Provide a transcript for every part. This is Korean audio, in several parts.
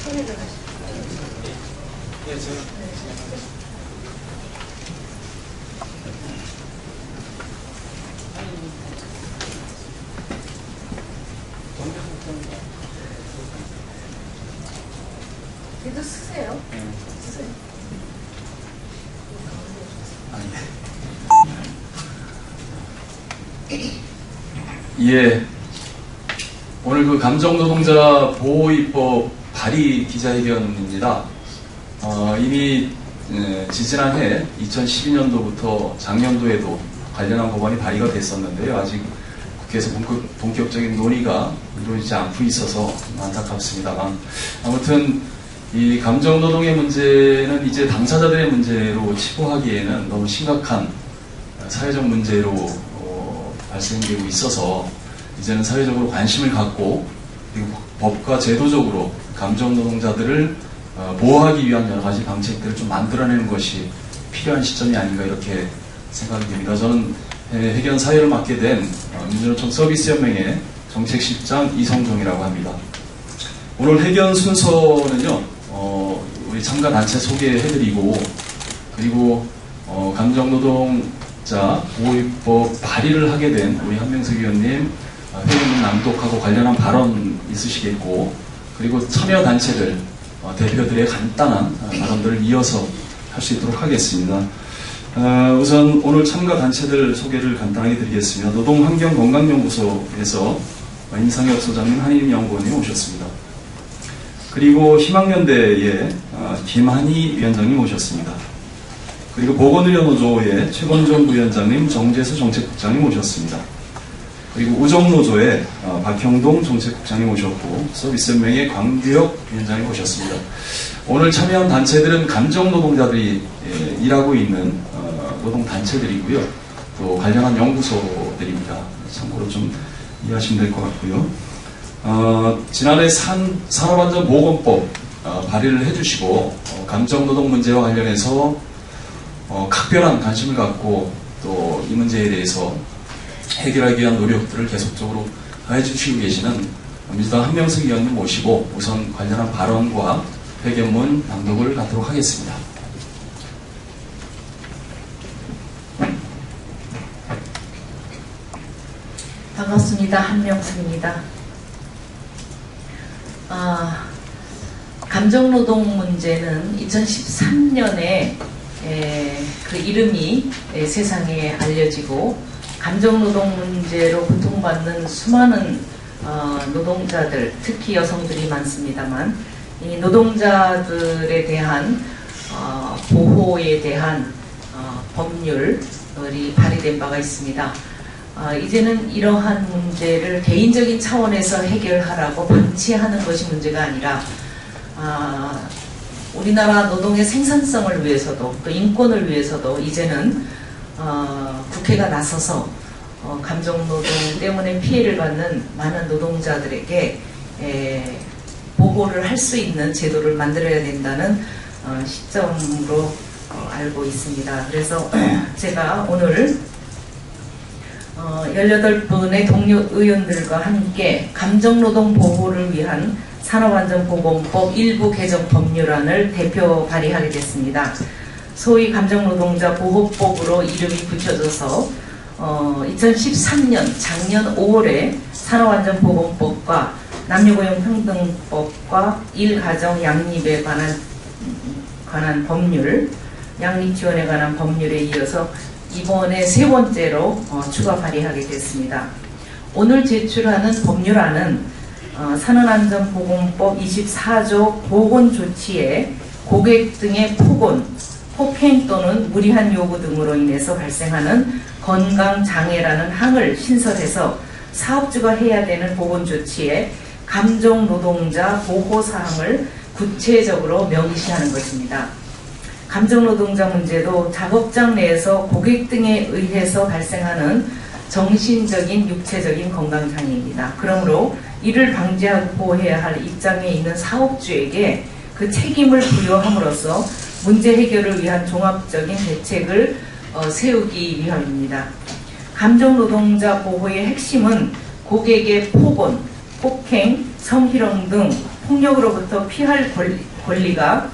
예, 제가. 걔도 쓰세요. 쓰세요. 예. 오늘 그 감정노동자 보호입법 발의 기자회견입니다. 이미 지지난해 2012년도부터 작년도에도 관련한 법안이 발의가 됐었는데요. 아직 국회에서 본격적인 논의가 이루어지지 않고 있어서 안타깝습니다만, 아무튼 이 감정노동의 문제는 이제 당사자들의 문제로 치부하기에는 너무 심각한 사회적 문제로 발생되고 있어서 이제는 사회적으로 관심을 갖고, 그리고 법과 제도적으로 감정노동자들을 보호하기 위한 여러 가지 방책들을 좀 만들어내는 것이 필요한 시점이 아닌가 이렇게 생각이 됩니다. 저는 회견 사회를 맡게 된 민주노총 서비스연맹의 정책실장 이성종이라고 합니다. 오늘 회견 순서는요, 우리 참가 단체 소개해드리고, 그리고 감정노동자 보호입법 발의를 하게 된 우리 한명석 의원님 회견문 낭독하고 관련한 발언 있으시겠고, 그리고 참여 단체들 대표들의 간단한 발언들을 이어서 할 수 있도록 하겠습니다. 우선 오늘 참가 단체들 소개를 간단하게 드리겠습니다. 노동환경건강연구소에서 임상혁 소장님, 한임 연구원님 오셨습니다. 그리고 희망연대의 김한희 위원장님 오셨습니다. 그리고 보건의료노조의 최건종 부위원장님, 정재수 정책국장님 오셨습니다. 그리고 우정노조의 박형동 정책국장님 오셨고, 서비스연맹의 광규혁 위원장님 오셨습니다. 오늘 참여한 단체들은 감정노동자들이 일하고 있는 노동단체들이고요. 또 관련한 연구소들입니다. 참고로 좀 이해하시면 될 것 같고요. 지난해 산업안전보건법 발의를 해주시고, 감정노동 문제와 관련해서 각별한 관심을 갖고 또 이 문제에 대해서 해결하기 위한 노력들을 계속적으로 해주시고 계시는 민주당 한명석 의원님 모시고 우선 관련한 발언과 회견문 낭독을 갖도록 하겠습니다. 반갑습니다. 한명석입니다. 감정노동 문제는 2013년에 그 이름이 세상에 알려지고, 감정노동 문제로 고통받는 수많은 노동자들, 특히 여성들이 많습니다만, 이 노동자들에 대한 보호에 대한 법률이 발의된 바가 있습니다. 이제는 이러한 문제를 개인적인 차원에서 해결하라고 방치하는 것이 문제가 아니라, 우리나라 노동의 생산성을 위해서도 또 인권을 위해서도 이제는 국회가 나서서 감정노동 때문에 피해를 받는 많은 노동자들에게 보호를 할 수 있는 제도를 만들어야 된다는 시점으로 알고 있습니다. 그래서 제가 오늘 18분의 동료 의원들과 함께 감정노동 보호를 위한 산업안전보건법 일부 개정 법률안을 대표 발의하게 됐습니다. 소위 감정노동자 보호법으로 이름이 붙여져서 2013년 작년 5월에 산업안전보건법과 남녀고용평등법과 일가정 양립에 관한 법률, 양립지원에 관한 법률에 이어서 이번에 세 번째로 추가 발의하게 됐습니다. 오늘 제출하는 법률안은 산업안전보건법 24조 보건조치에 고객 등의 폭행 또는 무리한 요구 등으로 인해서 발생하는 건강장애라는 항을 신설해서 사업주가 해야 되는 보건조치에 감정노동자 보호사항을 구체적으로 명시하는 것입니다. 감정노동자 문제도 작업장 내에서 고객 등에 의해서 발생하는 정신적인, 육체적인 건강장애입니다. 그러므로 이를 방지하고 보호해야 할 입장에 있는 사업주에게 그 책임을 부여함으로써 문제 해결을 위한 종합적인 대책을 세우기 위함입니다. 감정노동자 보호의 핵심은 고객의 폭언, 폭행, 성희롱 등 폭력으로부터 피할 권리가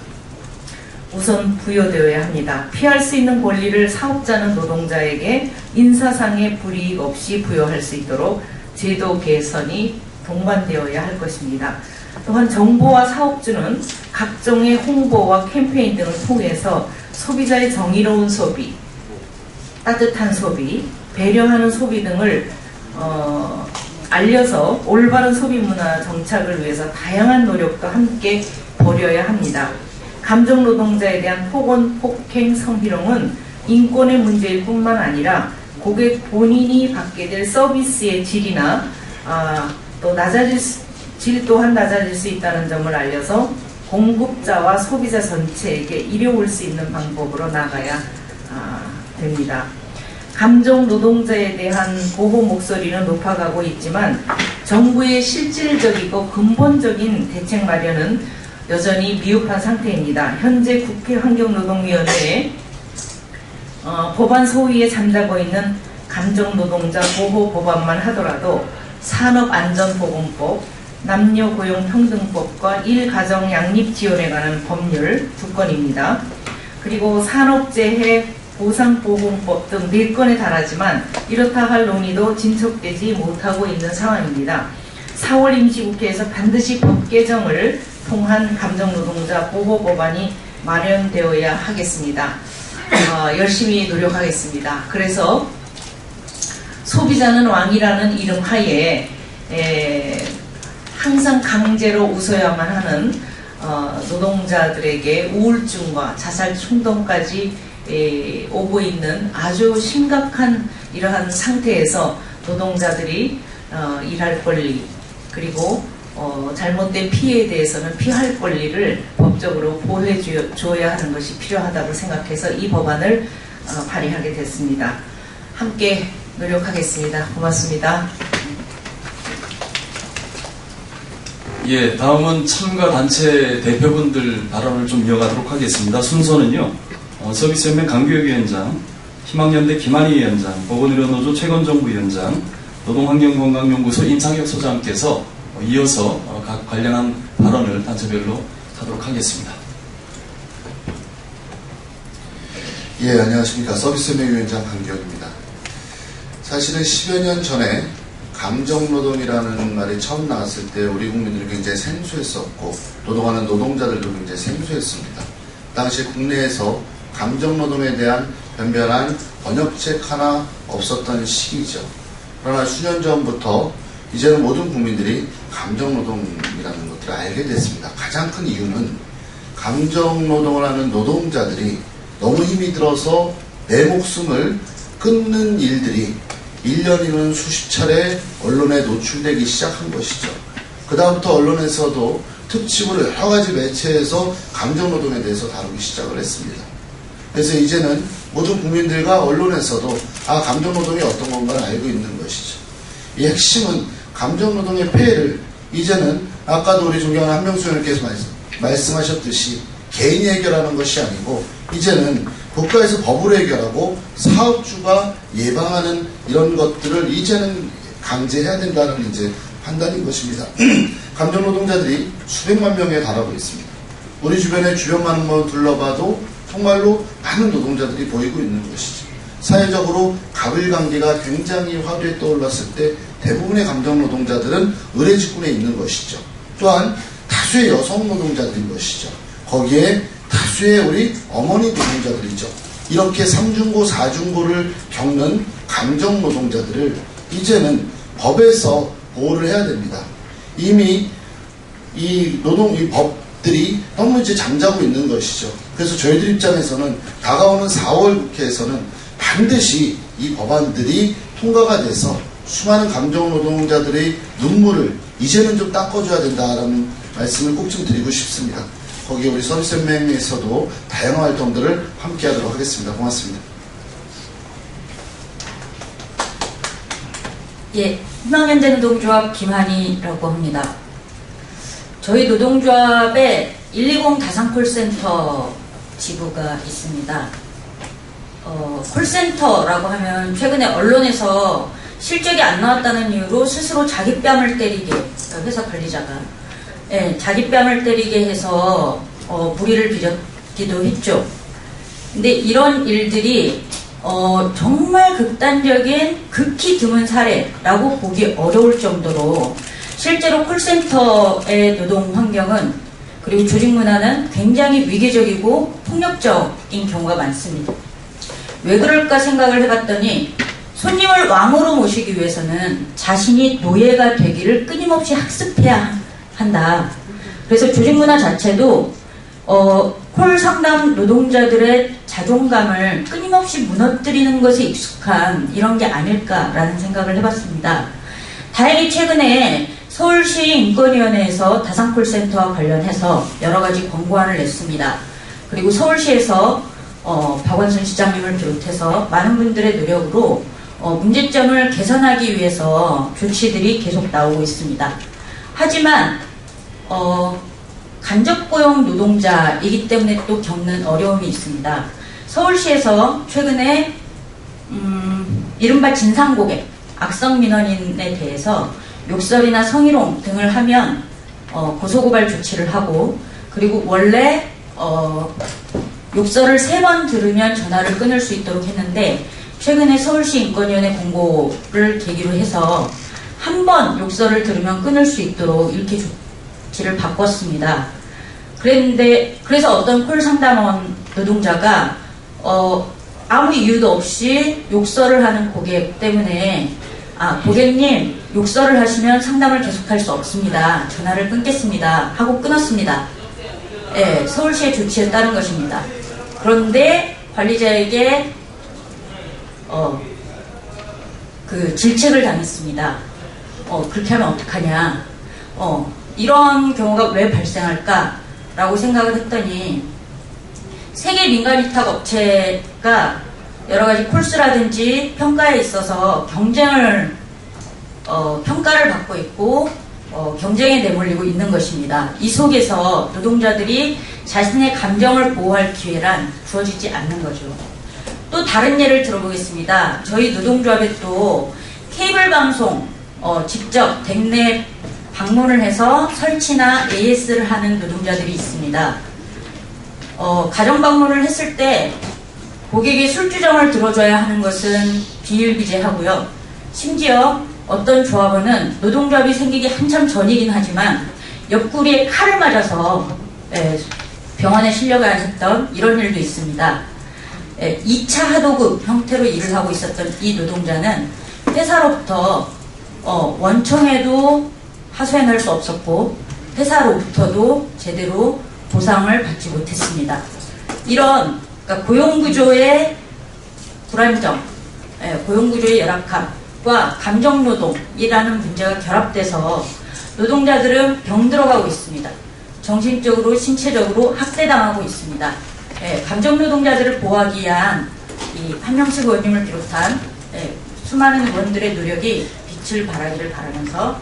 우선 부여되어야 합니다. 피할 수 있는 권리를 사업자는 노동자에게 인사상의 불이익 없이 부여할 수 있도록 제도 개선이 동반되어야 할 것입니다. 또한 정부와 사업주는 각종의 홍보와 캠페인 등을 통해서 소비자의 정의로운 소비, 따뜻한 소비, 배려하는 소비 등을 알려서 올바른 소비 문화 정착을 위해서 다양한 노력도 함께 벌여야 합니다. 감정 노동자에 대한 폭언, 폭행, 성희롱은 인권의 문제일 뿐만 아니라 고객 본인이 받게 될 서비스의 질이나 또 질 또한 낮아질 수 있다는 점을 알려서 공급자와 소비자 전체에게 이로울 수 있는 방법으로 나가야 됩니다. 감정 노동자에 대한 보호 목소리는 높아가고 있지만 정부의 실질적이고 근본적인 대책 마련은 여전히 미흡한 상태입니다. 현재 국회 환경노동위원회에 법안 소위에 잠자고 있는 감정노동자 보호 법안만 하더라도 산업안전보건법, 남녀고용평등법과 일가정양립지원에 관한 법률 2건입니다. 그리고 산업재해 보상보험법 등 4건에 달하지만 이렇다 할 논의도 진척되지 못하고 있는 상황입니다. 4월 임시국회에서 반드시 법 개정을 통한 감정노동자 보호법안이 마련되어야 하겠습니다. 열심히 노력하겠습니다. 그래서 소비자는 왕이라는 이름 하에 항상 강제로 웃어야만 하는 노동자들에게 우울증과 자살 충동까지 오고 있는 아주 심각한 이러한 상태에서 노동자들이 일할 권리 그리고 잘못된 피해에 대해서는 피할 권리를 법적으로 보호해 줘야 하는 것이 필요하다고 생각해서 이 법안을 발의하게 됐습니다. 함께 노력하겠습니다. 고맙습니다. 예, 다음은 참가 단체 대표분들 발언을 좀 이어가도록 하겠습니다. 순서는요, 서비스연맹 강규혁 위원장, 희망연대 김한희 위원장, 보건의료노조 최건정 부위원장, 노동환경건강연구소 임상혁 소장께서 이어서 각 관련한 발언을 단체별로 하도록 하겠습니다. 예, 안녕하십니까. 서비스연맹 위원장 강규혁입니다. 사실은 10여 년 전에 감정노동이라는 말이 처음 나왔을 때 우리 국민들이 굉장히 생소했었고 노동하는 노동자들도 굉장히 생소했습니다. 당시 국내에서 감정노동에 대한 변변한 번역책 하나 없었던 시기죠. 그러나 수년 전부터 이제는 모든 국민들이 감정노동이라는 것들을 알게 됐습니다. 가장 큰 이유는 감정노동을 하는 노동자들이 너무 힘이 들어서 내 목숨을 끊는 일들이 1년이면 수십 차례 언론에 노출되기 시작한 것이죠. 그 다음부터 언론에서도 특집으로 여러 가지 매체에서 감정노동에 대해서 다루기 시작을 했습니다. 그래서 이제는 모든 국민들과 언론에서도 감정노동이 어떤 건가를 알고 있는 것이죠. 이 핵심은 감정노동의 폐해를 이제는 아까도 우리 존경하는 한명수 의원님께서 말씀하셨듯이 개인이 해결하는 것이 아니고 이제는 국가에서 법으로 해결하고 사업주가 예방하는 이런 것들을 이제는 강제해야 된다는 이제 판단인 것입니다. 감정노동자들이 수백만 명에 달하고 있습니다. 우리 주변에 주변만 한번 둘러봐도 정말로 많은 노동자들이 보이고 있는 것이죠. 사회적으로 가불관계가 굉장히 화두에 떠올랐을 때 대부분의 감정노동자들은 의뢰직군에 있는 것이죠. 또한 다수의 여성 노동자들인 것이죠. 거기에 다수의 우리 어머니 노동자들이죠. 이렇게 3중고, 4중고를 겪는 감정노동자들을 이제는 법에서 보호를 해야 됩니다. 이미 이 법들이 너무 이제 잠자고 있는 것이죠. 그래서 저희들 입장에서는 다가오는 4월 국회에서는 반드시 이 법안들이 통과가 돼서 수많은 감정노동자들의 눈물을 이제는 좀 닦아줘야 된다라는 말씀을 꼭 좀 드리고 싶습니다. 거기에 우리 서비스연맹에서도 다양한 활동들을 함께 하도록 하겠습니다. 고맙습니다. 예, 희망연대 노동조합 김한희라고 합니다. 저희 노동조합에 120 다산콜센터 지부가 있습니다. 콜센터라고 하면 최근에 언론에서 실적이 안 나왔다는 이유로 스스로 자기 뺨을 때리게 회사 관리자가 자기 뺨을 때리게 해서 무리를 빚었기도 했죠. 근데 이런 일들이 정말 극단적인 극히 드문 사례라고 보기 어려울 정도로 실제로 콜센터의 노동 환경은 그리고 조직 문화는 굉장히 위계적이고 폭력적인 경우가 많습니다. 왜 그럴까 생각을 해봤더니 손님을 왕으로 모시기 위해서는 자신이 노예가 되기를 끊임없이 학습해야 한다. 그래서 조직 문화 자체도 콜 상담 노동자들의 자존감을 끊임없이 무너뜨리는 것에 익숙한 이런 게 아닐까라는 생각을 해봤습니다. 다행히 최근에 서울시 인권위원회에서 다산콜센터와 관련해서 여러 가지 권고안을 냈습니다. 그리고 서울시에서 박원순 시장님을 비롯해서 많은 분들의 노력으로 문제점을 개선하기 위해서 조치들이 계속 나오고 있습니다. 하지만 간접고용 노동자이기 때문에 또 겪는 어려움이 있습니다. 서울시에서 최근에 이른바 진상고객, 악성민원인에 대해서 욕설이나 성희롱 등을 하면 고소고발 조치를 하고, 그리고 원래 욕설을 3번 들으면 전화를 끊을 수 있도록 했는데 최근에 서울시 인권위원회 공고를 계기로 해서 한 번 욕설을 들으면 끊을 수 있도록 이렇게 조치를 바꿨습니다. 그래서 어떤 콜 상담원 노동자가 아무 이유도 없이 욕설을 하는 고객 때문에 고객님 욕설을 하시면 상담을 계속할 수 없습니다. 전화를 끊겠습니다. 하고 끊었습니다. 네, 서울시의 조치에 따른 것입니다. 그런데 관리자에게 질책을 당했습니다. 그렇게 하면 어떡하냐. 이런 경우가 왜 발생할까라고 생각을 했더니 세계 민간 위탁 업체가 여러 가지 콜수라든지 평가에 있어서 평가를 받고 있고 경쟁에 내몰리고 있는 것입니다. 이 속에서 노동자들이 자신의 감정을 보호할 기회란 주어지지 않는 거죠. 또 다른 예를 들어보겠습니다. 저희 노동조합에 또 케이블 방송 직접 댁내 방문을 해서 설치나 AS를 하는 노동자들이 있습니다. 가정 방문을 했을 때 고객의 술주정을 들어줘야 하는 것은 비일비재하고요. 심지어 어떤 조합원은 노동조합이 생기기 한참 전이긴 하지만 옆구리에 칼을 맞아서 병원에 실려가야 했던 이런 일도 있습니다. 2차 하도급 형태로 일을 하고 있었던 이 노동자는 회사로부터 원청에도 하소연할 수 없었고 회사로부터도 제대로 보상을 받지 못했습니다. 이런 그러니까 고용구조의 불안정, 고용구조의 열악함과 감정노동이라는 문제가 결합돼서 노동자들은 병들어가고 있습니다. 정신적으로, 신체적으로 학대당하고 있습니다. 감정노동자들을 보호하기 위한 이 한명숙 의원님을 비롯한 수많은 의원들의 노력이 빛을 발하기를 바라면서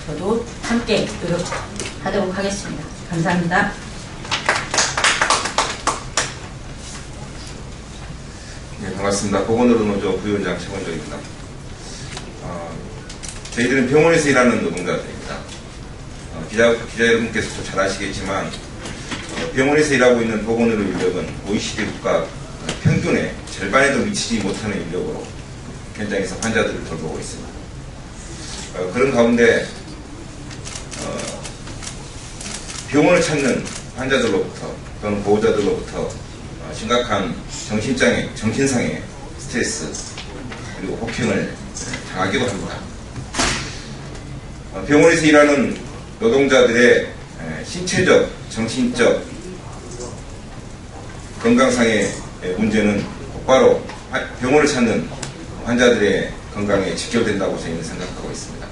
저도 함께 노력하도록 하겠습니다. 감사합니다. 네, 반갑습니다. 보건노동노조 부위원장 최건정입니다. 저희들은 병원에서 일하는 노동자들입니다. 기자 여러분께서도 잘 아시겠지만 병원에서 일하고 있는 보건의료 인력은 OECD 국가 평균의 절반에도 미치지 못하는 인력으로 현장에서 환자들을 돌보고 있습니다. 그런 가운데 병원을 찾는 환자들로부터 또는 보호자들로부터 심각한 정신상의 스트레스 그리고 폭행을 당하기도 합니다. 병원에서 일하는 노동자들의 신체적, 정신적 건강상의 문제는 곧바로 병원을 찾는 환자들의 건강에 직결된다고 저희는 생각하고 있습니다.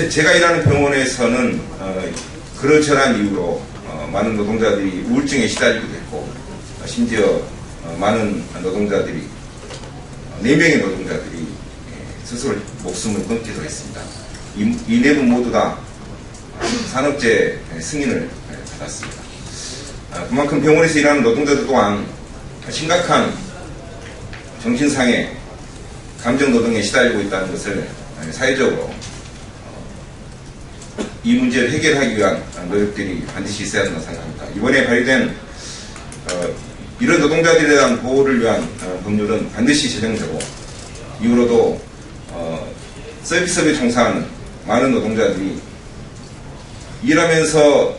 제가 일하는 병원에서는 그러저러한 이유로 많은 노동자들이 우울증에 시달리기도 했고 심지어 많은 노동자들이 4명의 노동자들이 스스로 목숨을 끊기도 했습니다. 이 4분 모두 다 산업재해 승인을 받았습니다. 그만큼 병원에서 일하는 노동자들 또한 심각한 정신상의 감정노동에 시달리고 있다는 것을 사회적으로 이 문제를 해결하기 위한 노력들이 반드시 있어야 한다고 생각합니다. 이번에 발의된 이런 노동자들에 대한 보호를 위한 법률은 반드시 제정되고 이후로도 서비스업에 종사하는 많은 노동자들이 일하면서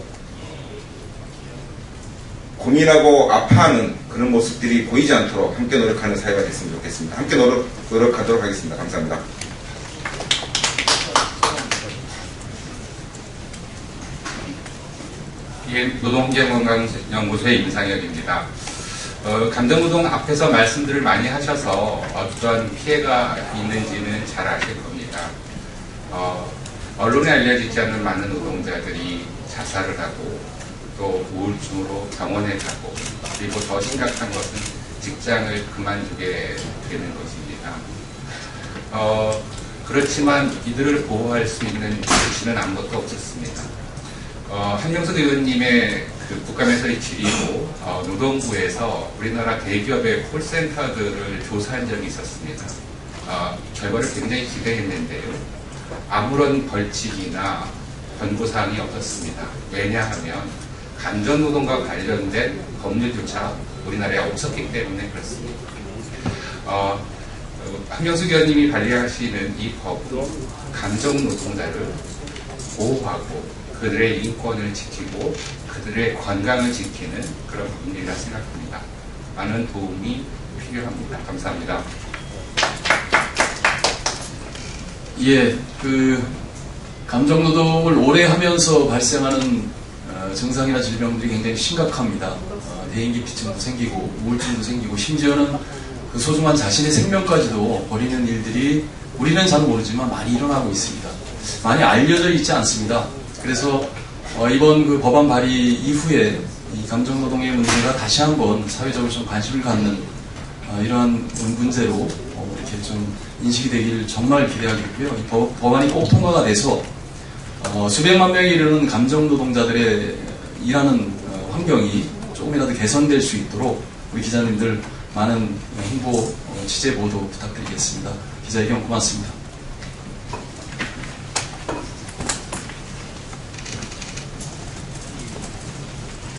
고민하고 아파하는 그런 모습들이 보이지 않도록 함께 노력하는 사회가 됐으면 좋겠습니다. 함께 노력하도록 하겠습니다. 감사합니다. 예, 노동개발연구소의 임상혁입니다. 감정노동 앞에서 말씀들을 많이 하셔서 어떤 피해가 있는지는 잘 아실 겁니다. 언론에 알려지지 않는 많은 노동자들이 자살을 하고 또 우울증으로 병원에 가고 그리고 더 심각한 것은 직장을 그만두게 되는 것입니다. 그렇지만 이들을 보호할 수 있는 조치는 아무것도 없었습니다. 한명숙 의원님의 그 국감에서의 질의로 노동부에서 우리나라 대기업의 콜센터들을 조사한 적이 있었습니다. 결과를 굉장히 기대했는데요. 아무런 벌칙이나 권고사항이 없었습니다. 왜냐하면 감정노동과 관련된 법률조차 우리나라에 없었기 때문에 그렇습니다. 한명숙 의원님이 발의하시는 이 법은 감정노동자를 보호하고 그들의 인권을 지키고 그들의 건강을 지키는 그런 법률이라 생각합니다. 많은 도움이 필요합니다. 감사합니다. 예, 감정노동을 오래 하면서 발생하는 증상이나 질병들이 굉장히 심각합니다. 대인기피증도 생기고 우울증도 생기고 심지어는 그 소중한 자신의 생명까지도 버리는 일들이 우리는 잘 모르지만 많이 일어나고 있습니다. 많이 알려져 있지 않습니다. 그래서 이번 그 법안 발의 이후에 이 감정노동의 문제가 다시 한번 사회적으로 좀 관심을 갖는 이러한 문제로 이렇게 좀 인식이 되기를 정말 기대하겠고요. 이 법안이 꼭 통과가 돼서 수백만 명에 이르는 감정노동자들의 일하는 환경이 조금이라도 개선될 수 있도록 우리 기자님들 많은 홍보, 취재 보도 부탁드리겠습니다. 기자회견 고맙습니다.